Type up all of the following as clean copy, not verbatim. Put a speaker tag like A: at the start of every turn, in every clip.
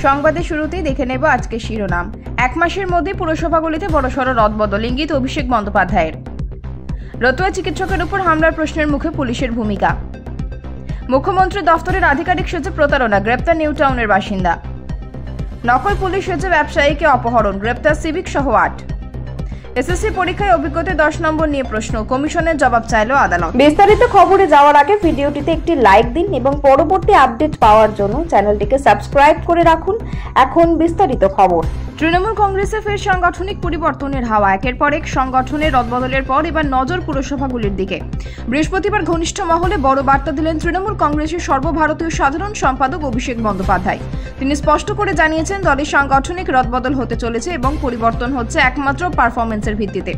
A: সংবাদের শুরুতেই দেখে নেব আজকের শিরোনাম। এক মাসের মধ্যে পুরসভাগুলিতে বড়সড় রদবদল, ইঙ্গিত অভিষেক বন্দ্যোপাধ্যায়ের। রতুয়া চিকিৎসকের উপর হামলার প্রশ্নের মুখে পুলিশের ভূমিকা। মুখ্যমন্ত্রী দফতরের আধিকারিক সেজে প্রতারণা, গ্রেপ্তার নিউ টাউনের বাসিন্দা। নকল পুলিশ সেজে ব্যবসায়ীকে অপহরণ, গ্রেপ্তার সিভিক সহ 8। এসএসসি পরীক্ষায় অভিজ্ঞতা 10 নম্বর নিয়ে প্রশ্ন, কমিশনের জবাব চাইল আদালত।
B: বিস্তারিত খবরে যাওয়ার আগে ভিডিওটিতে একটি লাইক দিন এবং পরবর্তী আপডেট পাওয়ার জন্য চ্যানেলটিকে সাবস্ক্রাইব করে রাখুন। এখন বিস্তারিত খবর।
A: তৃণমূল কংগ্রেসে ফের সাংগঠনিক পরিবর্তনের হাওয়া। একের পর এক সংগঠনের রদবদলের পর এবার নজর পুরসভাগুলির দিকে। বৃহস্পতিবার ঘনিষ্ঠ মহলে বড় বার্তা দিলেন তৃণমূল কংগ্রেসের সর্বভারতীয় সাধারণ সম্পাদক অভিষেক বন্দ্যোপাধ্যায়। তিনি স্পষ্ট করে জানিয়েছেন, দলের সাংগঠনিক রদবদল হতে চলেছে এবং পরিবর্তন হচ্ছে একমাত্র পারফরমেন্সের ভিত্তিতে।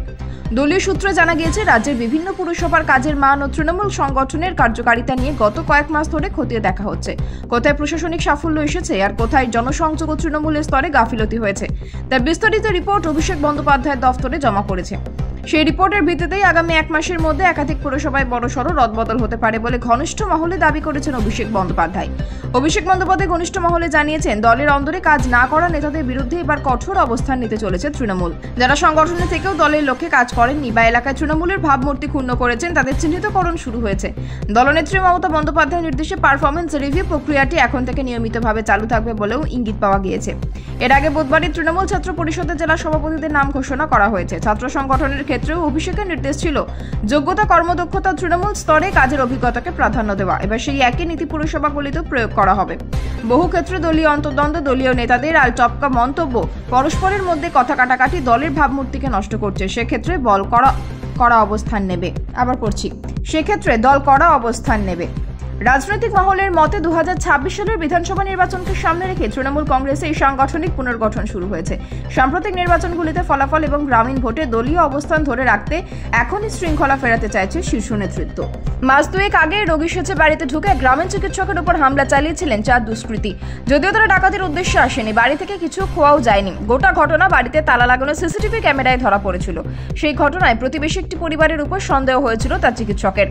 A: দলীয় সূত্রে জানা গিয়েছে, রাজ্যের বিভিন্ন পুরসভার কাজের মান ও তৃণমূল সংগঠনের কার্যকারিতা নিয়ে গত কয়েক মাস ধরে খতিয়ে দেখা হচ্ছে। কোথায় প্রশাসনিক সাফল্য এসেছে আর কোথায় জনসংযোগ ও তৃণমূলের স্তরে গাফিলতি হয়েছে, তার বিস্তারিত রিপোর্ট অভিষেক বন্দ্যোপাধ্যায়ের দফতরে জমা পড়েছে। সেই রিপোর্টের ভিত্তিতেই আগামী এক মাসের মধ্যে একাধিক পুরসভায় বড়সড় রদবদল হতে পারে বলে ঘনিষ্ঠ মহলে দাবি করেছেন অভিষেক বন্দ্যোপাধ্যায়। অভিষেক বন্দ্যোপাধ্যায় ঘনিষ্ঠ মহলে জানিয়েছেন, দলের অন্দরে কাজ না করা নেতাদের বিরুদ্ধে এবার কঠোর অবস্থান নিতে চলেছে তৃণমূল। যারা সংগঠনে থেকেও দলের লক্ষ্যে কাজ করেননি বা এলাকায় তৃণমূলের ভাবমূর্তি ক্ষুণ্ণ করেছেন, তাদের চিহ্নিতকরণ শুরু হয়েছে। দলনেত্রী মমতা বন্দ্যোপাধ্যায়ের নির্দেশে পারফরমেন্স রিভিউ প্রক্রিয়াটি এখন থেকে নিয়মিতভাবে চালু থাকবে বলেও ইঙ্গিত পাওয়া গিয়েছে। এর আগে বুধবারই তৃণমূল ছাত্র পরিষদের জেলা সভাপতিদের নাম ঘোষণা করা হয়েছে। ছাত্র সংগঠনের ক্ষেত্রেও অভিষেকের নির্দেশ ছিল যোগ্যতা, কর্মদক্ষতা, তৃণমূল স্তরে কাজের অভিজ্ঞতাকে প্রাধান্য দেওয়া। এবার সেই একই নীতি পুরসভাগুলিতেও প্রয়োগ করা হবে। বহু ক্ষেত্রে দলীয় অন্তর্দ্বন্দ্ব, দলীয় নেতাদের আর টপকা মন্তব্য, পরস্পরের মধ্যে কথা কাটাকাটি দলের ভাবমূর্তিকে নষ্ট করছে। সেক্ষেত্রে দল কড়া অবস্থান নেবে। রাজনৈতিক মহলের মতে 2026 সালের বিধানসভা নির্বাচনকে সামনে রেখে তৃণমূল কংগ্রেসে এই সাংগঠনিক পুনর্গঠন শুরু হয়েছে। সাম্প্রতিক নির্বাচনগুলিতে ফলাফল এবং গ্রামীণ ভোটে দলীয় অবস্থান ধরে রাখতে এখনই শৃঙ্খলা ফেরাতে চাইছে শীর্ষ নেতৃত্ব। মাস দুয়েক আগে রোগী সেজে বাড়িতে ঢুকে গ্রামীণ চিকিৎসকের উপর হামলা চালিয়েছিলেন 4 দুষ্কৃতী। যদিও তারা ডাকাতির উদ্দেশ্যে আসেনি, বাড়ি থেকে কিছু খোয়াও যায়নি। গোটা ঘটনা বাড়িতে তালা লাগানো সিসিটিভি ক্যামেরায় ধরা পড়েছিল। সেই ঘটনায় প্রতিবেশী একটি পরিবারের উপর সন্দেহ হয়েছিল তার চিকিৎসকের।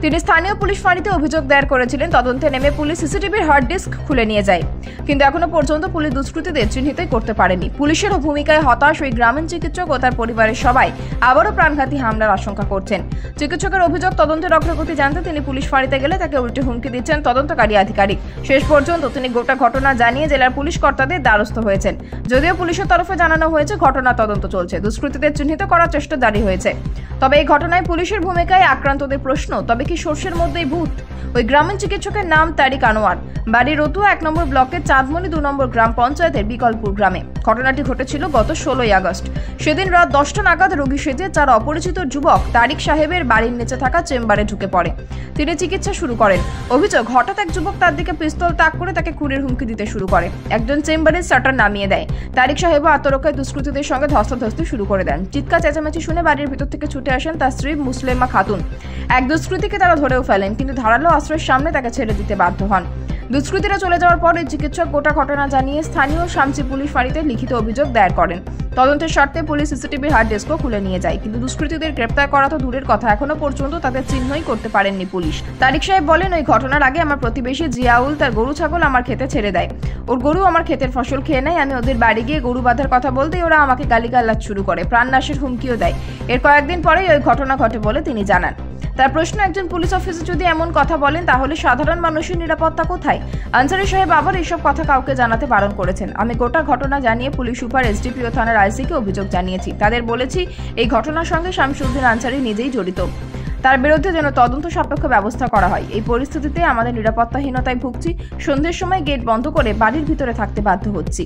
A: তিনি স্থানীয় পুলিশ ফাঁড়িতে অভিযোগ দায়ের করেছিলেন। তদন্তে নেমে পুলিশ সিসিটিভির হার্ড ডিস্ক খুলে নিয়ে যায়, কিন্তু এখনো পর্যন্ত পুলিশ দুষ্কৃতীদের চিহ্নিতই করতে পারেনি। পুলিশের ভূমিকায় হতাশ ওই গ্রামীণ চিকিৎসক ও তার পরিবারের সবাই আবারও প্রাণঘাতী হামলার আশঙ্কা করছেন। চিকিৎসকের অভিযোগ, তদন্তের অগ্রগতি জানতে তিনি পুলিশ ফাঁড়িতে গেলে তাকে উল্টে হুমকি দিচ্ছেন তদন্তকারী আধিকারিক। শেষ পর্যন্ত তিনি গোটা ঘটনা জানিয়ে জেলার পুলিশ কর্তাদের দ্বারস্থ হয়েছেন। যদিও পুলিশের তরফে জানানো হয়েছে ঘটনা তদন্ত চলছে, দুষ্কৃতীদের চিহ্নিত করার চেষ্টা জারি হয়েছে। তবে এই ঘটনায় পুলিশের ভূমিকায় আক্রান্তদের প্রশ্ন, তবে কি সর্ষের মধ্যেই ভূত? ওই গ্রামীণ চিকিৎসকের নাম তারিক আনোয়ার, বাড়ি রতুয়া 1 নম্বর ব্লকের চাঁদমণি 2 নম্বর গ্রাম পঞ্চায়েতের বিকলপুর গ্রামে। ঘটনাটি ঘটেছিল গত 16ই আগস্ট। সেদিন রাত 10টা নাগাদ রোগী সেজে 4 অপরিচিত যুবক তারিক সাহেবের বাড়ির নিচে থাকা চেম্বারে ঢুকে পড়ে। তিনি চিকিৎসা শুরু করেন। অভিযোগ, হঠাৎ এক যুবক তার দিকে পিস্তল তাক করে তাকে খুনের হুমকি দিতে শুরু করে। একজন চেম্বারের শাটার নামিয়ে দেয়। তারিক সাহেবও আত্মরক্ষায় দুষ্কৃতীদের সঙ্গে ধস্তাধস্তি শুরু করে দেন। চিৎকার চেঁচামেচি শুনে বাড়ির ভিতর থেকে ছুটে আসেন তার স্ত্রী মুসলেমা খাতুন। এক দুষ্কৃতীকে তারা ধরেও ফেলেন, কিন্তু ধারালো অস্ত্রের সামনে তাকে ছেড়ে দিতে বাধ্য হন। দুষ্কৃতীরা চলে যাওয়ার পর এই চিকিৎসক গোটা ঘটনা জানিয়ে স্থানীয় শামসি পুলিশ ফাঁড়িতে লিখিত অভিযোগ দায়ের করেন। তদন্তের স্বার্থে পুলিশ সিসিটিভির হার্ড ডিস্কও খুলে নিয়ে যায়, কিন্তু দুষ্কৃতীদের গ্রেপ্তার করা তো দূরের কথা, এখনো পর্যন্ত তাদের চিহ্নই করতে পারেননি পুলিশ। তারিক সাহেব বলেন, ওই ঘটনার আগে আমার প্রতিবেশী জিয়াউল তার গরু ছাগল আমার খেতে ছেড়ে দেয়। ওর গরু আমার ক্ষেতের ফসল খেয়ে নেয়। আমি ওদের বাড়ি গিয়ে গরু বাঁধার কথা বলতেই ওরা আমাকে গালিগালাজ শুরু করে, প্রাণনাশের হুমকিও দেয়। এর কয়েকদিন পরেই ওই ঘটনা ঘটে বলে তিনি জানান। তার প্রশ্ন, একজন পুলিশ অফিসার যদি এমন কথা বলেন তাহলে সাধারণ মানুষের নিরাপত্তা কোথায়? আনসারি সাহেব আবার এইসব কথা কাউকে জানাতে বারণ করেছেন। আমি গোটা ঘটনা জানিয়ে পুলিশ সুপার, এসডিপিও থানার আইসিকে অভিযোগ জানিয়েছি। তাদের বলেছি এই ঘটনার সঙ্গে শামসুদ্দিন আনসারি নিজেই জড়িত, তার বিরুদ্ধে যেন তদন্ত সাপেক্ষ ব্যবস্থা করা হয়। এই পরিস্থিতিতে আমাদের নিরাপত্তাহীনতায় ভুগছি। সন্ধ্যের সময় গেট বন্ধ করে বাড়ির ভিতরে থাকতে বাধ্য হচ্ছি।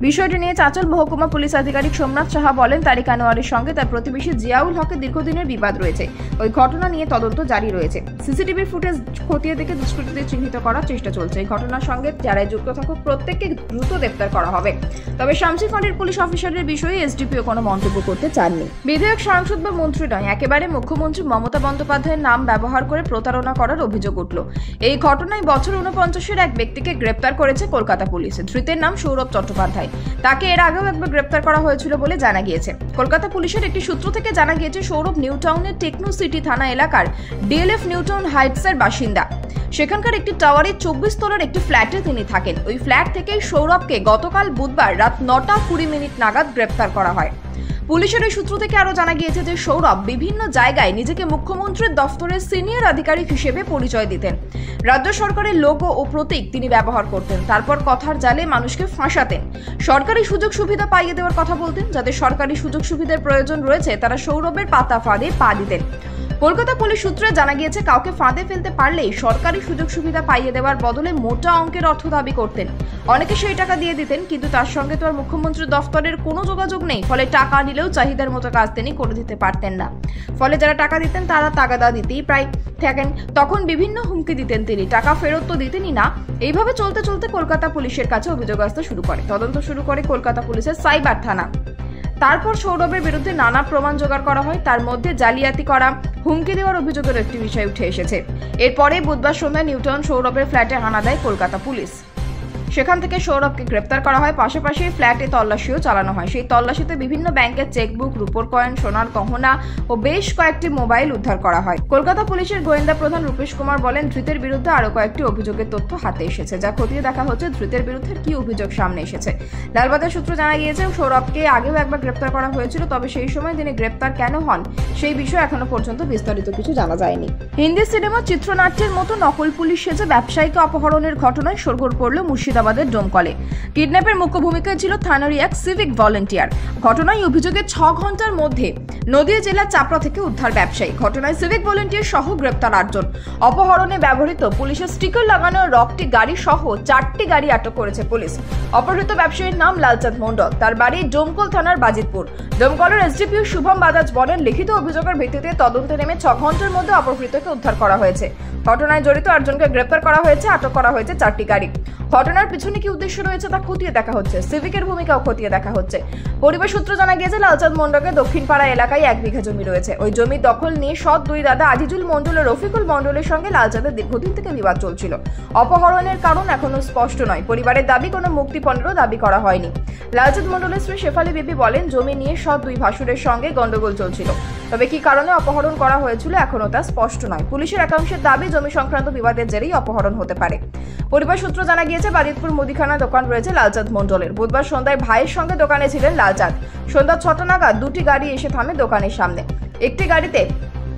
A: বিষয়টি নিয়ে চাঁচল মহকুমা পুলিশ আধিকারিক সোমনাথ সাহা বলেন, তারিক আনোয়ারের সঙ্গে তার প্রতিবেশী জিয়াউল হকের দীর্ঘদিনের বিবাদ রয়েছে। ওই ঘটনা নিয়ে তদন্ত জারি রয়েছে। সিসিটিভির ফুটেজ খতিয়ে দেখে দুষ্কৃতীদের চিহ্নিত করার চেষ্টা চলছে। এই ঘটনার সঙ্গে যারাই যুক্ত থাকুক প্রত্যেককে দ্রুত গ্রেপ্তার করা হবে। তবে শামসি ফাঁড়ির পুলিশ অফিসারের বিষয়ে এসডিপিও কোনো মন্তব্য করতে চাননি। বিধায়ক, সাংসদ বা মন্ত্রী নয়, একেবারে মুখ্যমন্ত্রী মমতা বন্দ্যোপাধ্যায়ের নাম ব্যবহার করে প্রতারণা করার অভিযোগ উঠল। এই ঘটনায় বছর 49-এর এক ব্যক্তিকে গ্রেপ্তার করেছে কলকাতা পুলিশ। ধৃতের নাম সৌরভ চট্টোপাধ্যায়। তাকে এর আগেও একবার গ্রেপ্তার করা হয়েছিল বলে জানা গিয়েছে। কলকাতা পুলিশের একটি সূত্র থেকে জানা গিয়েছে, সৌরভ নিউ টাউনের টেকনো সিটি থানা এলাকার ডিএলএফ নিউ টাউন হাইটসের বাসিন্দা। সেখানকার একটি টাওয়ারে 24 তলার একটি ফ্ল্যাটে তিনি থাকেন। ওই ফ্ল্যাট থেকেই সৌরভকে গতকাল বুধবার রাত 9:20 নাগাদ গ্রেপ্তার করা হয়। পুলিশের এই সূত্র থেকে আরো জানা গিয়েছে যে সৌরভ বিভিন্ন জায়গায় নিজেকে মুখ্যমন্ত্রীর দফতরের সিনিয়র আধিকারিক হিসেবে পরিচয় দিতেন। রাজ্য সরকারের লোগো ও প্রতীক তিনি ব্যবহার করতেন। তারপর কথার জালে মানুষকে ফাঁসাতেন। সরকারি সুযোগ সুবিধা পাইয়ে দেওয়ার কথা বলতেন। যাদের সরকারি সুযোগ সুবিধার প্রয়োজন রয়েছে তারা সৌরভের পাতা ফাঁদে পা দিতেন। কলকাতা পুলিশ সূত্রে জানা গিয়েছে কাউকে ফাঁদে ফেলতে পারলেই সরকারি সুযোগ সুবিধা পাইয়ে দেওয়ার বদলে মোটা অঙ্কের অর্থ দাবি করতেন। অনেকে সেই টাকা দিয়ে দিতেন, কিন্তু তার সঙ্গে তো আর মুখ্যমন্ত্রীর দফতরের কোনো যোগাযোগ নেই। ফলে টাকা নিলেও চাহিদার মতো কাজ তিনি করে দিতে পারতেন না। ফলে যারা টাকা দিতেন তারা তাগাদা দিতেই প্রায় থাকেন। তখন বিভিন্ন হুমকি দিতেন তিনি, টাকা ফেরত তো দিতেনই না। এইভাবে চলতে চলতে কলকাতা পুলিশের কাছে অভিযোগ আসতে শুরু করে। তদন্ত শুরু করে কলকাতা পুলিশের সাইবার থানা। তারপর সৌরভের বিরুদ্ধে নানা প্রমাণ জোগাড় করা হয়। তার মধ্যে জালিয়াতি করা, হুমকি দেওয়ার অভিযোগের একটি বিষয় উঠে এসেছে। এরপরে বুধবার সন্ধ্যায় নিউটাউন সৌরভের ফ্ল্যাটে হানা দেয় কলকাতা পুলিশ। সেখান থেকে সৌরভকে গ্রেপ্তার করা হয়। পাশাপাশি ফ্ল্যাটে তল্লাশিও চালানো হয়। সেই তল্লাশিতে বিভিন্ন ব্যাংকের চেকবুক, রূপোর কয়েন, সোনার গহনা ও বেশ কয়েকটি মোবাইল উদ্ধার করা হয়। কলকাতা পুলিশের গোয়েন্দা প্রধান রূপেশ কুমার বলেন, ধৃতের বিরুদ্ধে আরো কয়েকটি অভিযোগের তথ্য হাতে এসেছে, যা খতিয়ে দেখা হচ্ছে ধৃতের বিরুদ্ধে কি অভিযোগ সামনে এসেছে। লালবাজার সূত্র জানা গিয়েছে সৌরভকে আগেও একবার গ্রেপ্তার করা হয়েছিল, তবে সেই সময় তিনি গ্রেপ্তার কেন হন সেই বিষয়ে এখনো পর্যন্ত বিস্তারিত কিছু জানা যায়নি। হিন্দি সিনেমা চিত্রনাট্যের মতো নকল পুলিশ সেজে ব্যবসায়ীকে অপহরণের ঘটনায় শোরগোল পড়ল মুর্শিদাবাদের ডোমকলে। কিডন্যাপের মুখ্য ভূমিকায় ছিল থানারই এক সিভিক ভলেন্টিয়ার। ঘটনায় অভিযোগের 6 ঘন্টার মধ্যে নদিয়া জেলার চাপড়া থেকে উদ্ধার ব্যবসায়ী। ঘটনায় সিভিক ভলেন্টিয়ার সহ গ্রেপ্তার 8 জন। অপহরণে ব্যবহৃত পুলিশের স্টিকার লাগানো রকটি গাড়ি সহ 4টি গাড়ি আটক করেছে পুলিশ। অপহৃত ব্যবসায়ীর নাম লালচাঁদ মণ্ডল। তার বাড়ি ডোমকল থানার বাজিতপুর। ডোমকলের এসডিপিও শুভম বাজাজ বলেন, লিখিত অভিযোগের ভিত্তিতে তদন্তে নেমে 6 ঘন্টার মধ্যে অপহৃতকে উদ্ধার করা হয়েছে। ঘটনায় জড়িত 8 জনকে গ্রেপ্তার করা হয়েছে। আটক করা হয়েছে 4টি গাড়ি। ঘটনার পিছনে কি উদ্দেশ্য রয়েছে তা খতিয়ে দেখা হচ্ছে। সিভিকের ভূমিকাও খতিয়ে দেখা হচ্ছে। পরিবার সূত্র জানা গিয়েছে লালচাঁদ মণ্ডলের দক্ষিণপাড়া এলাকায় 1 বিঘা জমি রয়েছে। ওই জমি দখল নিয়ে সৎ 2 দাদা আজিজুল মণ্ডল ও রফিকুল মণ্ডলের সঙ্গে লালচাঁদের দীর্ঘদিন থেকে বিবাদ চলছিল। অপহরণের কারণ এখনো স্পষ্ট নয়। পরিবারের দাবি কোনো মুক্তিপণেরও দাবি করা হয়নি। লালচাঁদ মণ্ডলের স্ত্রী শেফালি বিবি বলেন, জমি নিয়ে সৎ 2 ভাসুরের সঙ্গে গন্ডগোল চলছিল। তবে কি কারণে অপহরণ করা হয়েছিল এখনো তা স্পষ্ট নয়। পুলিশের একাংশের দাবি জমি সংক্রান্ত বিবাদের জেরেই অপহরণ হতে পারে। পরিবার সূত্র জানা গিয়েছে বাজিতপুর মুদিখানা দোকান রয়েছে লালচাঁদ মণ্ডলের। বুধবার সন্ধ্যায় ভাইয়ের সঙ্গে দোকানে ছিলেন লালচাঁদ। সন্ধ্যা 6টা নাগাদ 2টি গাড়ি এসে থামে দোকানের সামনে। একটি গাড়িতে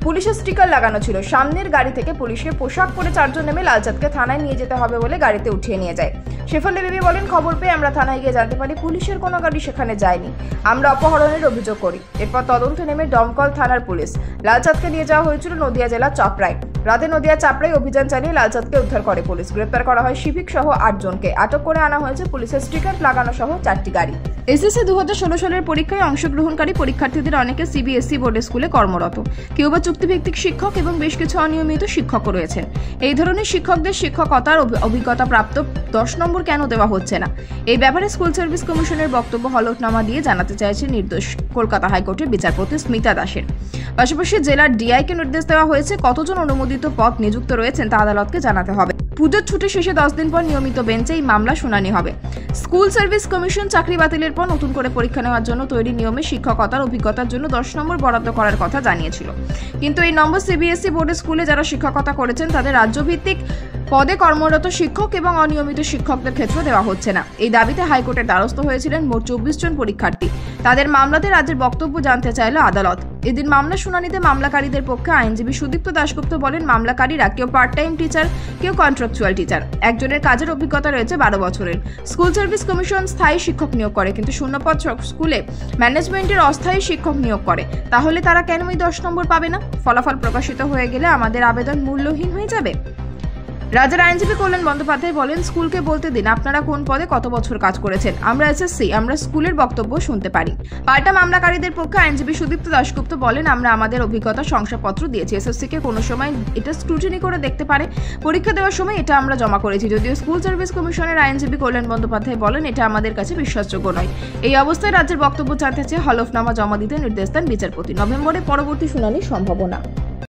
A: পুলিশের স্টিকার লাগানো ছিল। সামনের গাড়ি থেকে পুলিশের পোশাক পরে 4 জন নেমে লালচাঁদকে থানায় নিয়ে যেতে হবে বলে গাড়িতে উঠিয়ে নিয়ে যায়। শেফালি বিবি বলেন, খবর পেয়ে আমরা থানায় গিয়ে জানতে পারি পুলিশের কোনো গাড়ি সেখানে যায়নি। আমরা অপহরণের অভিযোগ করি। এরপর তদন্তে নেমে দমকল থানার পুলিশ লালচাঁদকে নিয়ে যাওয়া হয়েছিল নদিয়া জেলার চাপড়ায়। রাতে নদিয়া চাপড়ায় অভিযান চালিয়ে লালচাঁদকে উদ্ধার করে পুলিশ। গ্রেপ্তার করা হয় সিভিক সহ 8 জনকে। আটক করে আনা হয়েছে পুলিশের স্টিকার লাগানো সহ 4টি গাড়ি। এসএসসি 2016 সালের পরীক্ষায় অংশগ্রহণকারী পরীক্ষার্থীদের অনেকে সিবিএসই বোর্ডের স্কুলে কর্মরত। কেউ বা চুক্তিভিত্তিক শিক্ষক এবং বেশ কিছু অনিয়মিত শিক্ষকও রয়েছেন। এই ধরনের শিক্ষকদের শিক্ষকতার অভিজ্ঞতা প্রাপ্ত 10 নম্বর কেন দেওয়া হচ্ছে না, এই ব্যাপারে স্কুল সার্ভিস কমিশনের বক্তব্য হলফনামা দিয়ে জানাতে চাইছে নির্দোষ কলকাতা হাইকোর্টের বিচারপতি স্মিতা দাসের। পাশাপাশি জেলার ডিআইকে নির্দেশ দেওয়া হয়েছে কতজন অনুমোদিত পদ নিযুক্ত রয়েছেন তা আদালতকে জানাতে হবে। পুজোর ছুটি শেষে 10 দিন পর নিয়মিত বেঞ্চে এই মামলা শুনানি হবে। স্কুল সার্ভিস কমিশন চাকরি বাতিলের পর নতুন করে পরীক্ষা নেওয়ার জন্য তৈরি নিয়মে শিক্ষকতার অভিজ্ঞতার জন্য 10 নম্বর বরাদ্দ করার কথা জানিয়েছিল। কিন্তু এই নম্বর সিবিএসই বোর্ডের স্কুলে যারা শিক্ষকতা করেছেন তাদের রাজ্যভিত্তিক পদে কর্মরত শিক্ষক এবং অনিয়মিত শিক্ষকদের ক্ষেত্রে দেওয়া হচ্ছে না। এই দাবিতে হাইকোর্টের দ্বারস্থ হয়েছিলেন মোট 24 জন পরীক্ষার্থী। তাদের মামলাতে রাজ্যের বক্তব্য জানতে চাইল আদালত। এদিন মামলা শুনানিতে মামলাকারীদের পক্ষে আইনজীবী সুদীপ্ত দাশগুপ্ত বলেন, মামলাকারীরা কেউ পার্ট টাইম টিচার, কেউ কন্ট্রাকচুয়াল টিচার। একজনের কাজের অভিজ্ঞতা রয়েছে 12 বছরের। স্কুল সার্ভিস কমিশন স্থায়ী শিক্ষক নিয়োগ করে, কিন্তু শূন্যপদ স্কুলে ম্যানেজমেন্টের অস্থায়ী শিক্ষক নিয়োগ করে। তাহলে তারা কেন এই 10 নম্বর পাবে না? ফলাফল প্রকাশিত হয়ে গেলে আমাদের আবেদন মূল্যহীন হয়ে যাবে। রাজ্যের আইনজীবী কল্যাণ বন্দ্যোপাধ্যায় বলেন, স্কুলকে বলতে দিন আপনারা কোন পদে কত বছর কাজ করেছেন। আমরা এসএসসি, আমরা স্কুলের বক্তব্য শুনতে পারি। পাল্টা মামলাকারীদের পক্ষে আইনজীবী সুদীপ্ত দাশগুপ্ত বলেন, আমরা আমাদের অভিজ্ঞতা শংসাপত্র দিয়েছি। এসএসসিকে কোনো সময় এটা স্ক্রুটিনি করে দেখতে পারে। পরীক্ষা দেওয়ার সময় এটা আমরা জমা করেছি। যদিও স্কুল সার্ভিস কমিশনের আইনজীবী কল্যাণ বন্দ্যোপাধ্যায় বলেন, এটা আমাদের কাছে বিশ্বাসযোগ্য নয়। এই অবস্থায় রাজ্যের বক্তব্য জানতে চেয়ে হলফনামা জমা দিতে নির্দেশ দেন বিচারপতি। নভেম্বরে পরবর্তী শুনানির সম্ভাবনা।